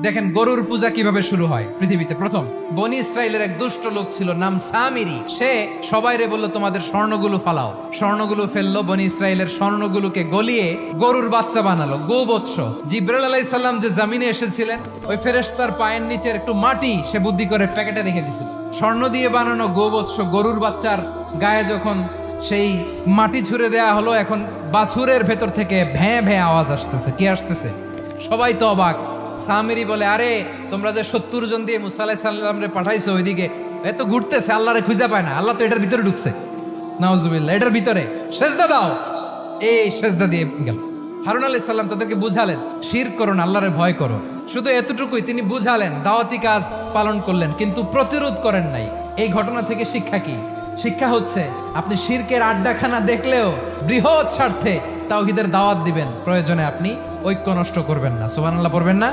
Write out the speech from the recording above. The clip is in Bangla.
দেখেন গরুর পূজা কিভাবে শুরু হয় পৃথিবীতে প্রথম। বনি ইসরায়েলের এক দুষ্ট লোক ছিল, নাম সামিরি। সে সবাইরে বলল তোমাদের স্বর্ণগুলো ফালাও। স্বর্ণগুলো ফেললো, বনি ইসরায়েলের স্বর্ণগুলোকে গলিয়ে গরুর বাচ্চা বানালো, গোবৎস। জিব্রাইল আলাইহিস সালাম যে জমিনে এসেছিলেন, ওই ফেরেশতার পায়ের নিচের একটু মাটি সে বুদ্ধি করে প্যাকেটে রেখে দিছিল। স্বর্ণ দিয়ে বানানো গোবৎস গরুর বাচ্চার গায়ে যখন সেই মাটি ছুঁড়ে দেয়া হলো, এখন বাছুরের ভেতর থেকে ভ্যাঁ ভ্যাঁ আওয়াজ আসতেছে। কি আসতেছে? সবাই তো অবাক। সামিরি বলে, আরে তোমরা যে 70 জন দিয়ে মুসা আলাইহিস সালাম রে পাঠাইছো ওইদিকে, এত ঘুরতেছে, আল্লাহরে খুঁজে পায় না, আল্লাহ তো এটার ভিতরে ঢুকছে। নাউজুবিল্লাহ, এটার ভিতরে সেজদা দাও। এই সেজদা দিয়ে গেল। হারুন আলাইহিস সালাম তাদেরকে বুঝালেন, শিরক করো না, আল্লাহরে ভয় করো। শুধু এতটুকুই তিনি বুঝালেন, দাওয়াতি কাজ পালন করলেন, কিন্তু প্রতিরোধ করেন নাই। এই ঘটনা থেকে শিক্ষা কি? শিক্ষা হচ্ছে আপনি শিরকের আড্ডাখানা দেখলেও বৃহৎ স্বার্থে তাওহীদের দাওয়াত দিবেন, প্রয়োজনে আপনি ঐক্য নষ্ট করবেন না। সুবহানাল্লাহ পড়বেন না?